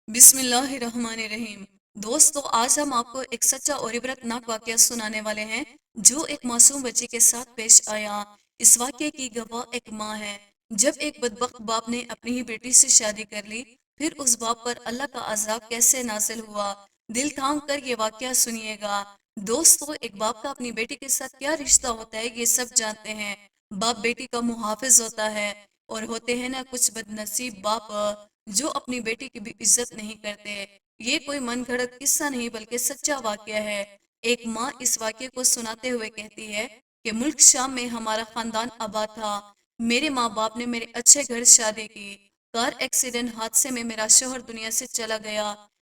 बिस्मिल्लाहिर्रहमानिर्रहीम। दोस्तों, आज हम आपको एक सच्चा और इबरतनाक वाकया सुनाने वाले हैं जो एक मासूम बच्ची के साथ पेश आया। इस वाकये की गवाह एक माँ है। जब एक बदबख्त बाप ने अपनी ही बेटी से शादी कर ली, फिर उस बाप पर अल्लाह का अजाब कैसे नाजिल हुआ, दिल थाम कर ये वाकया सुनिएगा। दोस्तों, एक बाप का अपनी बेटी के साथ क्या रिश्ता होता है ये सब जानते हैं। बाप बेटी का मुहाफिज होता है, और होते हैं ना कुछ बदनसीब बाप जो अपनी बेटी की भी इज्जत नहीं करते। ये कोई मन गढ़ंत किस्सा नहीं बल्कि सच्चा वाकया है। एक माँ इस वाकये को सुनाते हुए कहती है कि मुल्क शाम में हमारा खानदान आबाद था। मेरे माँ बाप ने मेरे अच्छे घर शादी की। कार एक्सीडेंट हादसे में मेरा शौहर दुनिया से चला गया।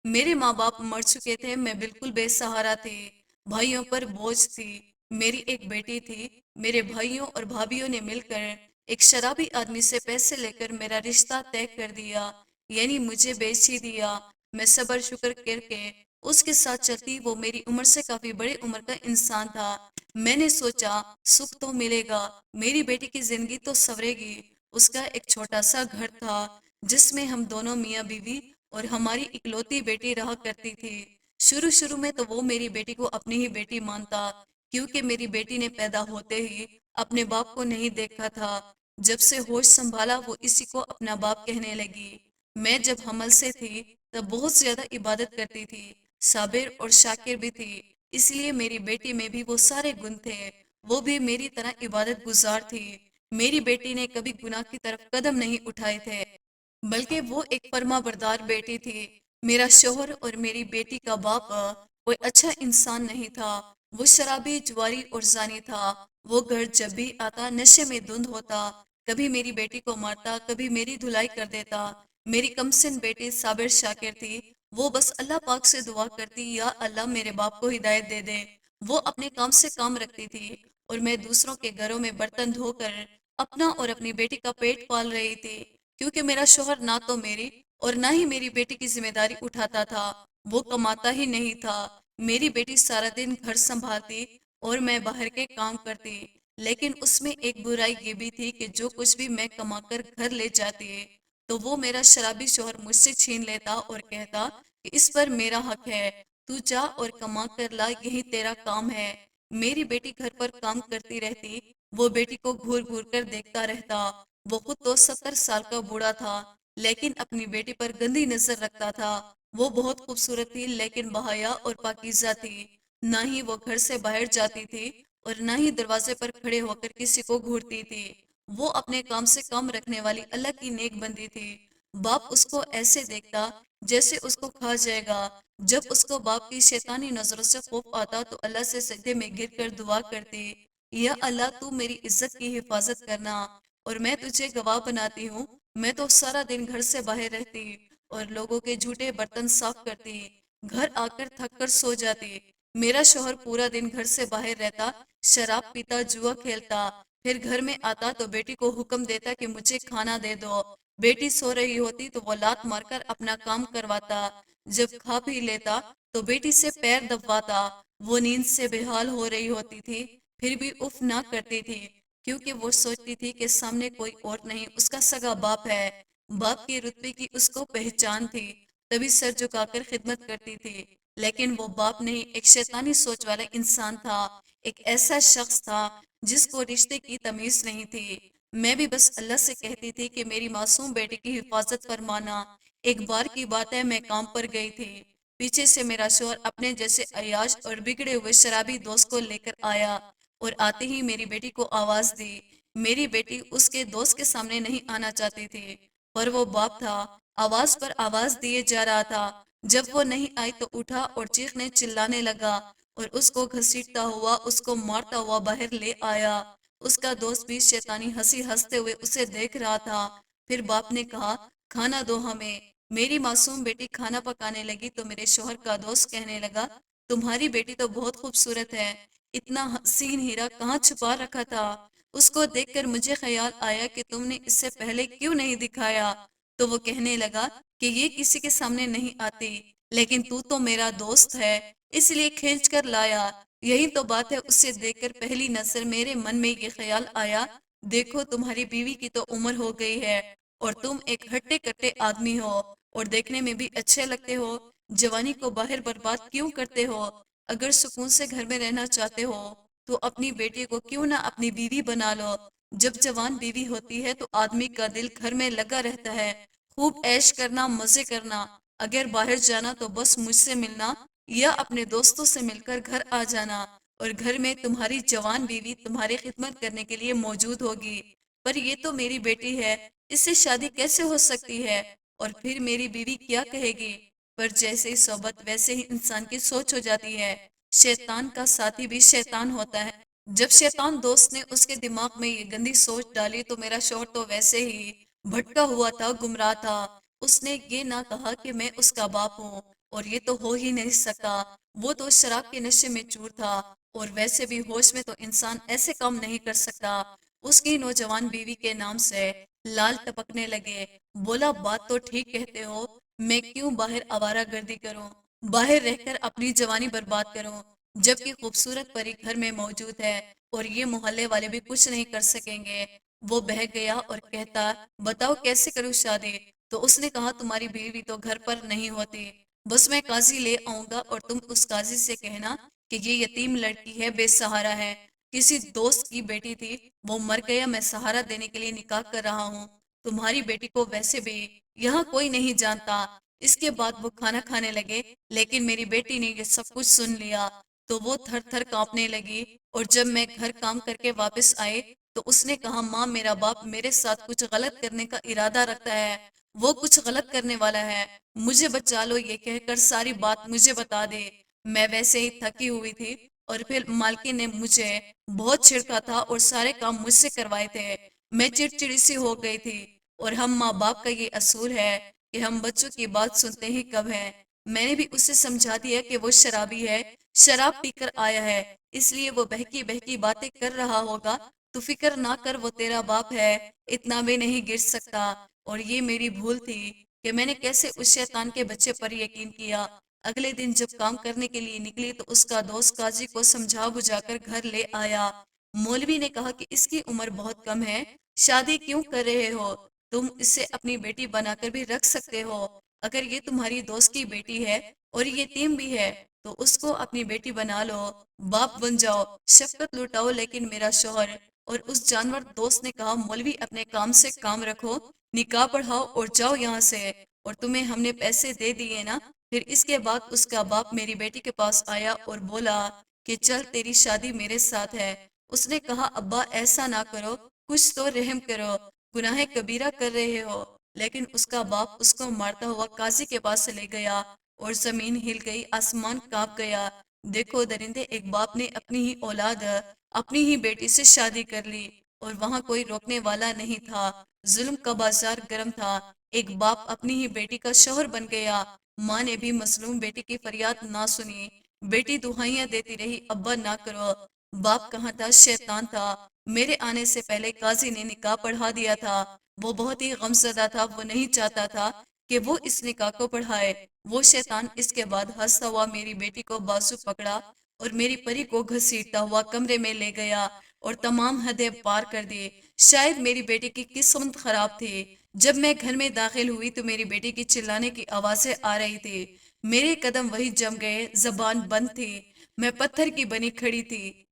मेरे माँ बाप मर चुके थे, मैं बिल्कुल बेसहारा थी। भाइयों पर बोझ थी। मेरी एक बेटी थी। मेरे भाइयों और भाभीियों ने मिलकर एक शराबी आदमी से पैसे लेकर मेरा रिश्ता तय कर दिया, यानी मुझे बेच ही दिया। मैं सबर शुक्र करके उसके साथ चलती। वो मेरी उम्र से काफी बड़ी उम्र का इंसान था। मैंने सोचा सुख तो मिलेगा, मेरी बेटी की जिंदगी तो सवरेगी। उसका एक छोटा सा घर था जिसमें हम दोनों मियाँ बीवी और हमारी इकलौती बेटी रहा करती थी। शुरू शुरू में तो वो मेरी बेटी को अपनी ही बेटी मानता, क्योंकि मेरी बेटी ने पैदा होते ही अपने बाप को नहीं देखा था। जब से होश संभाला वो इसी को अपना बाप कहने लगी। मैं जब हमल से थी तब बहुत ज्यादा इबादत करती थी, साबिर और शाकिर भी थी। इसलिए मेरी बेटी में भी वो सारे गुण थे। वो भी मेरी तरह इबादत गुजार थी। मेरी बेटी ने कभी गुनाह की तरफ कदम नहीं उठाए थे, बल्कि वो एक फर्मा बरदार बेटी थी। मेरा शोहर और मेरी बेटी का बाप कोई अच्छा इंसान नहीं था। वो शराबी, जुआरी और जानी था। वो घर जब भी आता नशे में धुंध होता। कभी मेरी बेटी को मारता, कभी मेरी धुलाई कर देता। मेरी कमसिन बेटी साबिर शाकिर थी। वो बस अल्लाह पाक से दुआ करती, या अल्लाह मेरे बाप को हिदायत दे दे। वो अपने काम से काम रखती थी, और मैं दूसरों के घरों में बर्तन धोकर अपना और अपनी बेटी का पेट पाल रही थी, क्योंकि मेरा शोहर ना तो मेरी और ना ही मेरी बेटी की जिम्मेदारी उठाता था। वो कमाता ही नहीं था। मेरी बेटी सारा दिन घर संभालती और मैं बाहर के काम करती। लेकिन उसमें एक बुराई ये भी थी कि जो कुछ भी मैं कमाकर घर ले जाती तो वो मेरा शराबी शोहर मुझसे छीन लेता और कहता कि इस पर मेरा हक है, तू जा और कमा कर ला, यही तेरा काम है। मेरी बेटी घर पर काम करती रहती, वो बेटी को घूर घूर कर देखता रहता। वो खुद तो 70 साल का बूढ़ा था, लेकिन अपनी बेटी पर गंदी नजर रखता था। वो बहुत खूबसूरत थी, लेकिन बहाया और पाकीज़ा थी। ना ही वो घर से बाहर जाती थी और ना ही दरवाजे पर खड़े होकर किसी को घूरती थी। वो अपने काम से काम रखने वाली अल्लाह की नेक बंदी थी। बाप उसको ऐसे देखता जैसे उसको खा जाएगा। जब उसको बाप की शैतानी नजरों से खौफ आता तो अल्लाह से सजदे में गिर कर दुआ करती, या अल्लाह तू मेरी इज्जत की हिफाजत करना, और मैं तुझे गवाह बनाती हूँ, मैं तो सारा दिन घर से बाहर रहती और लोगों के झूठे बर्तन साफ करती। घर आकर थक कर सो जाती। मेरा शोहर पूरा दिन घर से बाहर रहता, शराब पीता, जुआ खेलता। फिर घर में आता तो बेटी को हुक्म देता कि मुझे खाना दे दो। बेटी सो रही होती तो वो लात मारकर अपना काम करवाता। जब खा पी लेता तो बेटी से पैर दबवाता। वो नींद से बेहाल हो रही होती थी, फिर भी उफ ना करती थी, क्योंकि वो सोचती थी कि सामने कोई और नहीं, उसका सगा बाप है। बाप की रुतबे की उसको पहचान थी, तभी सर झुकाकर खिदमत करती थी। लेकिन वो बाप नहीं, एक शैतानी सोच वाला इंसान था। एक ऐसा शख्स था जिसको रिश्ते की तमीज नहीं थी। मैं भी बस अल्लाह से कहती थी कि मेरी मासूम बेटी की हिफाजत फरमाना। एक बार की बात है, मैं काम पर गई थी। पीछे से मेरा शोहर अपने जैसे अयाश और बिगड़े हुए शराबी दोस्त को लेकर आया, और आते ही मेरी बेटी को आवाज दी। मेरी बेटी उसके दोस्त के सामने नहीं आना चाहती थी, पर वो बाप था, आवाज पर आवाज दिए जा रहा था। जब वो नहीं आई तो उठा और चीखने चिल्लाने लगा, और उसको घसीटता हुआ, उसको मारता हुआ बाहर ले आया। उसका दोस्त भी शैतानी हंसी हंसते हुए उसे देख रहा था। फिर बाप ने कहा, खाना दो हमें। मेरी मासूम बेटी खाना पकाने लगी तो मेरे शोहर का दोस्त कहने लगा, तुम्हारी बेटी तो बहुत खूबसूरत है, इतना हसीन हीरा कहाँ छुपा रखा था। उसको देखकर मुझे ख्याल आया कि तुमने इससे पहले क्यों नहीं दिखाया। तो वो कहने लगा कि ये किसी के सामने नहीं आती, लेकिन तू तो मेरा दोस्त है, इसलिए खींच कर लाया। यही तो बात है, उसे देखकर पहली नजर मेरे मन में ये ख्याल आया, देखो तुम्हारी बीवी की तो उम्र हो गई है और तुम एक हट्टे कट्टे आदमी हो, اور देखने में भी अच्छे लगते हो, जवानी को बाहर बर्बाद क्यों करते हो? अगर सुकून से घर में रहना चाहते हो तो अपनी बेटी को क्यों ना अपनी बीवी बना लो। जब जवान बीवी होती है तो आदमी का दिल घर में लगा रहता है, खूब ऐश करना, मजे करना। अगर बाहर जाना तो बस मुझसे मिलना या अपने दोस्तों से मिलकर घर आ जाना, और घर में तुम्हारी जवान बीवी तुम्हारी खिदमत करने के लिए मौजूद होगी। पर ये तो मेरी बेटी है, इससे शादी कैसे हो सकती है? और फिर मेरी बीवी क्या कहेगी? पर जैसे ही सोबत वैसे ही इंसान की सोच हो जाती है। शैतान का साथी भी शैतान होता है। जब शैतान दोस्त ने उसके दिमाग में ये गंदी सोच डाली तो मेरा शौहर तो वैसे ही भटका हुआ था, गुमराह था। उसने ये ना कहा कि मैं उसका बाप हूँ, और ये तो हो ही नहीं सकता। वो तो शराब के नशे में चूर था, और वैसे भी होश में तो इंसान ऐसे काम नहीं कर सकता। उसकी नौजवान बीवी के नाम से लाल टपकने लगे। बोला, बात तो ठीक कहते हो, मैं क्यों बाहर आवारागर्दी करूं, बाहर रहकर अपनी जवानी बर्बाद करूं, जबकि खूबसूरत परी घर में मौजूद है और ये मोहल्ले वाले भी कुछ नहीं कर सकेंगे। वो बह गया और कहता, बताओ कैसे करूं शादी? तो उसने कहा, तुम्हारी बीवी तो घर पर नहीं होती, बस मैं काजी ले आऊंगा और तुम उस काजी से कहना कि ये यतीम लड़की है, बेसहारा है, किसी दोस्त की बेटी थी, वो मर गया, मैं सहारा देने के लिए निकाह कर रहा हूँ। तुम्हारी बेटी को वैसे भी यहाँ कोई नहीं जानता। इसके बाद वो खाना खाने लगे, लेकिन मेरी बेटी ने ये सब कुछ सुन लिया तो वो थर थर कांपने लगी। और जब मैं घर काम करके वापस आए तो उसने कहा, माँ, मेरा बाप मेरे साथ कुछ गलत करने का इरादा रखता है, वो कुछ गलत करने वाला है, मुझे बचा लो, ये कहकर सारी बात मुझे बता दे। मैं वैसे ही थकी हुई थी, और फिर मालकिन ने मुझे बहुत छिड़का था और सारे काम मुझसे करवाए थे। मैं चिड़चिड़ी सी हो गई थी। और हम माँ बाप का ये असूल है कि हम बच्चों की बात सुनते ही कब है। मैंने भी उसे समझा दिया कि वो शराबी है, शराब पीकर आया है, इसलिए वो बहकी बहकी बातें कर रहा होगा। तू फिक्र ना कर, वो तेरा बाप है, इतना भी नहीं गिर सकता। और ये मेरी भूल थी कि मैंने कैसे उस शैतान के बच्चे पर यकीन किया। अगले दिन जब काम करने के लिए निकली तो उसका दोस्त काजी को समझा बुझाकर घर ले आया। मौलवी ने कहा कि इसकी उम्र बहुत कम है, शादी क्यों कर रहे हो? तुम इसे अपनी बेटी बनाकर भी रख सकते हो। अगर ये तुम्हारी दोस्त की बेटी है और ये यतीम भी है तो उसको अपनी बेटी बना लो, बाप बन जाओ, शफकत लुटाओ। लेकिन मेरा शौहर और उस जानवर दोस्त ने कहा, मौलवी, अपने काम से काम रखो, निकाह पढ़ाओ और जाओ यहाँ से। और तुम्हें हमने पैसे दे दिए ना? फिर इसके बाद उसका बाप मेरी बेटी के पास आया और बोला कि चल, तेरी शादी मेरे साथ है। उसने कहा, अब्बा, ऐसा ना करो, कुछ तो रहम करो, गुनाह कबीरा कर रहे हो। लेकिन उसका बाप उसको मारता हुआ काजी के पास ले गया और जमीन हिल गई, आसमान कांप गया। देखो दरिंदे, एक बाप ने अपनी ही औलाद, अपनी ही बेटी से शादी कर ली और वहाँ कोई रोकने वाला नहीं था। जुल्म का बाजार गर्म था। एक बाप अपनी ही बेटी का शौहर बन गया। माँ ने भी मजलूम बेटी की फरियाद ना सुनी। बेटी दुहाइयां देती रही, अब्बा ना करो। बाप कहाँ था? शैतान था। मेरे आने से पहले काजी ने निकाह पढ़ा दिया था। वो बहुत ही गमजदा था, वो नहीं चाहता था कि वो इस निकाह को पढ़ाए। वो शैतान इसके बाद हंसता हुआ मेरी बेटी को बाजू पकड़ा और मेरी परी को घसीटता हुआ कमरे में ले गया और तमाम हदें पार कर दी। शायद मेरी बेटी की किस्मत खराब थी। जब मैं घर में दाखिल हुई तो मेरी बेटी की चिल्लाने की आवाजें आ रही थी। मेरे कदम वही जम गए, जबान बंद थी, मैं पत्थर की बनी खड़ी थी।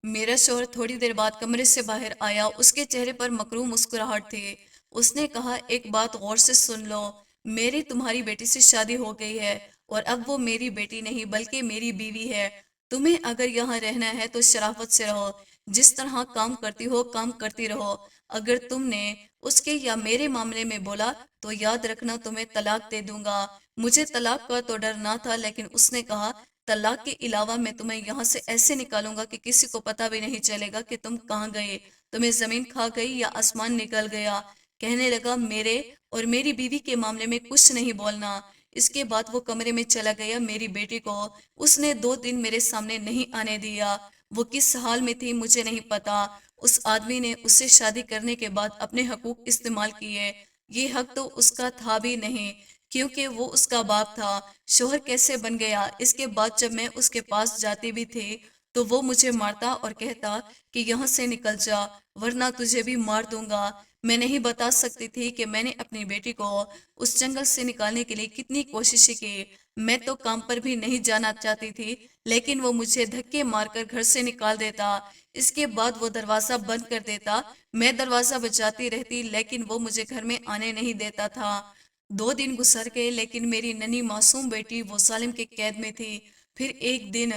मेरा शौहर थोड़ी देर बाद कमरे से बाहर आया, उसके चेहरे पर मकरूम मुस्कुराहट थी। उसने कहा, एक बात गौर से सुन लो, मेरी तुम्हारी बेटी से शादी हो गई है और अब वो मेरी बेटी नहीं बल्कि मेरी बीवी है। तुम्हें अगर यहाँ रहना है तो शराफत से रहो, जिस तरह काम करती हो काम करती रहो। अगर तुमने उसके या मेरे मामले में बोला तो याद रखना, तुम्हें तलाक दे दूंगा। मुझे तलाक का तो डर ना था, लेकिन उसने कहा, तलाक के अलावा मैं तुम्हें यहाँ से ऐसे निकालूंगा कि किसी को पता भी नहीं चलेगा कि तुम कहाँ गए, तुम्हें जमीन खा गई या आसमान निकल गया। कहने लगा, मेरे और मेरी बीवी के मामले में कुछ नहीं बोलना। इसके बाद वो कमरे में चला गया। मेरी बेटी को उसने 2 दिन मेरे सामने नहीं आने दिया। वो किस हाल में थी मुझे नहीं पता। उस आदमी ने उससे शादी करने के बाद अपने हकूक इस्तेमाल किए। ये हक तो उसका था भी नहीं, क्योंकि वो उसका बाप था। शोहर कैसे बन गया? इसके बाद जब मैं उसके पास जाती भी थी तो वो मुझे मारता और कहता कि यहाँ से निकल जा, वरना तुझे भी मार दूंगा। میں نہیں بتا سکتی تھی کہ میں نے اپنی بیٹی کو اس جنگل سے نکالنے کے لیے کتنی کوششیں کی۔ میں تو کام پر بھی نہیں جانا چاہتی تھی، لیکن وہ مجھے دھکے مار کر گھر سے نکال دیتا۔ اس کے بعد وہ دروازہ بند کر دیتا۔ میں دروازہ بجاتی رہتی، لیکن وہ مجھے گھر میں آنے نہیں دیتا تھا۔ 2 دن گزر گئے، لیکن میری ننھی معصوم بیٹی وہ ظالم کے قید میں تھی۔ پھر ایک دن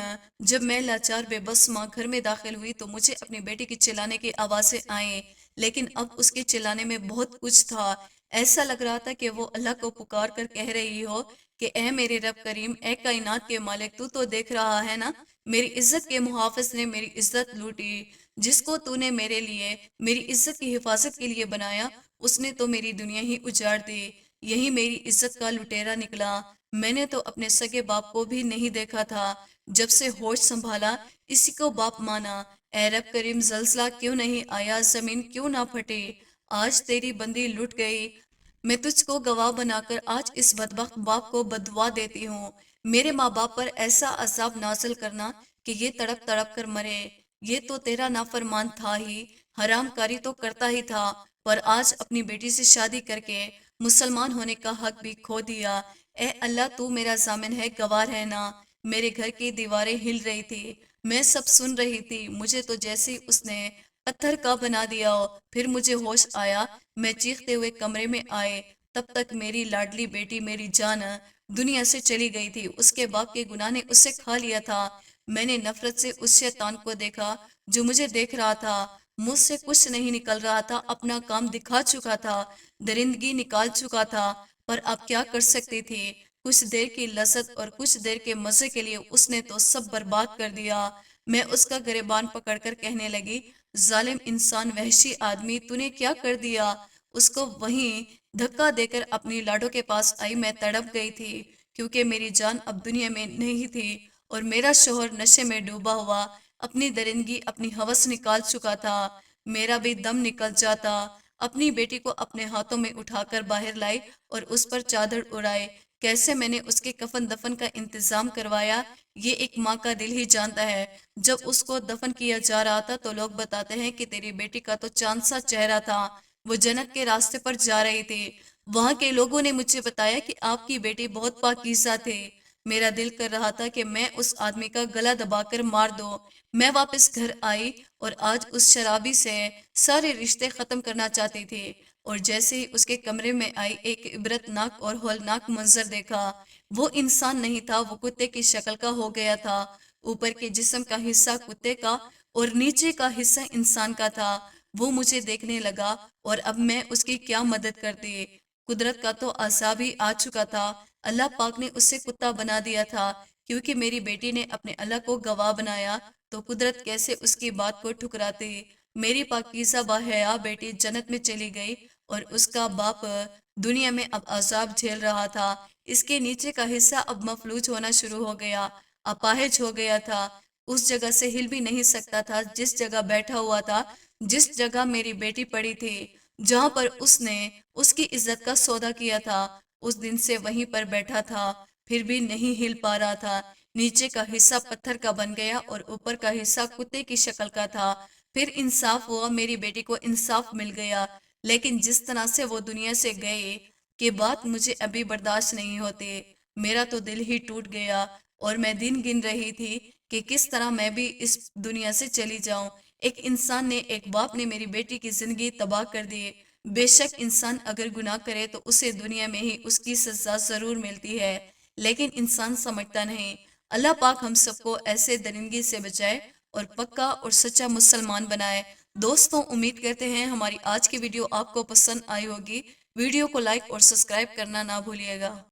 جب میں لاچار بے بس ماں گھر میں داخل ہوئی تو مجھے اپنی بیٹی کی چلانے کی آوازیں آئیں، لیکن اب اس کے چلانے میں بہت کچھ تھا۔ ایسا لگ رہا تھا کہ وہ اللہ کو پکار کر کہہ رہی ہو کہ اے میرے رب کریم، اے کائنات کے مالک، تو دیکھ رہا ہے نا، میری عزت کے محافظ نے میری عزت لوٹی۔ جس کو تو نے میرے لیے، میری عزت کی حفاظت کے لیے بنایا، اس نے تو میری دنیا ہی اجاڑ دی۔ یہی میری عزت کا لٹیرا نکلا۔ میں نے تو اپنے سگے باپ کو بھی نہیں دیکھا تھا۔ جب سے ہوش سنبھالا، اسی کو باپ مانا۔ اے رب کریم، زلزلہ کیوں نہیں آیا، زمین کیوں نہ پھٹی؟ آج تیری بندی لٹ گئی۔ میں تجھ کو گواہ بنا کر آج اس بدبخت باپ کو بددعا دیتی ہوں۔ میرے ماں باپ پر ایسا عذاب نازل کرنا کہ یہ تڑپ تڑپ کر مرے۔ یہ تو تیرا نافرمان تھا ہی، حرام کاری تو کرتا ہی تھا، پر آج اپنی بیٹی سے شادی کر کے مسلمان ہونے کا حق بھی کھو دیا۔ اے اللہ، تو میرا ضامن ہے، گواہ رہنا۔ میرے گھر کی دیواریں ہل رہی تھی، میں سب سن رہی تھی۔ مجھے تو جیسے اس نے پتھر کا بنا دیا ہو۔ پھر مجھے ہوش آیا، میں چیختے ہوئے کمرے میں آئے، تب تک میری لاڈلی بیٹی، میری جان، دنیا سے چلی گئی تھی۔ اس کے باپ کے گناہ نے اسے کھا لیا تھا۔ میں نے نفرت سے اس شیطان کو دیکھا جو مجھے دیکھ رہا تھا۔ مجھ سے کچھ نہیں نکل رہا تھا، اپنا کام دکھا چکا تھا، درندگی نکال چکا تھا، پر اب کیا کر سکتی تھی؟ کچھ دیر کی لذت اور کچھ دیر کے مزے کے لیے اس نے تو سب برباد کر دیا۔ میں اس کا گریبان پکڑ کر کہنے لگی، ظالم انسان، وحشی آدمی، تو نے کیا کر دیا؟ اس کو وہیں دھکا دے کر اپنی لاڈو کے پاس آئی۔ میں تڑپ گئی تھی، کیونکہ میری جان اب دنیا میں نہیں تھی، اور میرا شوہر نشے میں ڈوبا ہوا اپنی درندگی، اپنی ہوس نکال چکا تھا۔ میرا بھی دم نکل جاتا۔ اپنی بیٹی کو اپنے ہاتھوں میں اٹھا کر باہر لائی اور اس پر چادر اڑائے۔ کیسے میں نے اس کے کفن دفن کا انتظام کروایا، یہ ایک ماں کا دل ہی جانتا ہے۔ جب اس کو دفن کیا جا رہا تھا تو لوگ بتاتے ہیں کہ تیری بیٹی کا تو چاند سا چہرہ تھا، وہ جنت کے راستے پر جا رہی تھی۔ وہاں کے لوگوں نے مجھے بتایا کہ آپ کی بیٹی بہت پاکیزہ تھی۔ میرا دل کر رہا تھا کہ میں اس آدمی کا گلا دبا کر مار دوں۔ میں واپس گھر آئی اور آج اس شرابی سے سارے رشتے ختم کرنا چاہتی تھی، اور جیسے ہی اس کے کمرے میں آئی، ایک عبرت ناک اور ہولناک منظر دیکھا۔ وہ انسان نہیں تھا، وہ کتے کی شکل کا ہو گیا تھا۔ اوپر کے جسم کا حصہ کتے کا اور نیچے کا حصہ انسان کا تھا۔ وہ مجھے دیکھنے لگا، اور اب میں اس کی کیا مدد کرتی؟ قدرت کا تو عذاب ہی آ چکا تھا۔ اللہ پاک نے اسے کتا بنا دیا تھا، کیونکہ میری بیٹی نے اپنے اللہ کو گواہ بنایا، تو قدرت کیسے اس کی بات کو ٹھکراتی؟ میری پاکیزہ باحیا بیٹی جنت میں چلی گئی، اور اس کا باپ دنیا میں اب عذاب جھیل رہا تھا۔ اس کے نیچے کا حصہ اب مفلوج ہونا شروع ہو گیا، اپاہج ہو گیا تھا، اس جگہ سے ہل بھی نہیں سکتا تھا جس جگہ بیٹھا ہوا تھا، جس جگہ میری بیٹی پڑی تھی، جہاں پر اس نے اس کی عزت کا سودا کیا تھا۔ اس دن سے وہیں پر بیٹھا تھا، پھر بھی نہیں ہل پا رہا تھا۔ نیچے کا حصہ پتھر کا بن گیا اور اوپر کا حصہ کتے کی شکل کا تھا۔ پھر انصاف ہوا، میری بیٹی کو انصاف مل گیا، لیکن جس طرح سے وہ دنیا سے گئے کہ بات مجھے ابھی برداشت نہیں ہوتی۔ میرا تو دل ہی ٹوٹ گیا، اور میں دن گن رہی تھی کہ کس طرح میں بھی اس دنیا سے چلی جاؤں۔ ایک انسان نے، ایک باپ نے میری بیٹی کی زندگی تباہ کر دی۔ بے شک انسان اگر گناہ کرے تو اسے دنیا میں ہی اس کی سزا ضرور ملتی ہے، لیکن انسان سمجھتا نہیں۔ اللہ پاک ہم سب کو ایسے درندگی سے بچائے اور پکا اور سچا مسلمان بنائے۔ دوستوں، امید کرتے ہیں ہماری آج کی ویڈیو آپ کو پسند آئی ہوگی۔ ویڈیو کو لائک اور سبسکرائب کرنا نہ بھولیے گا۔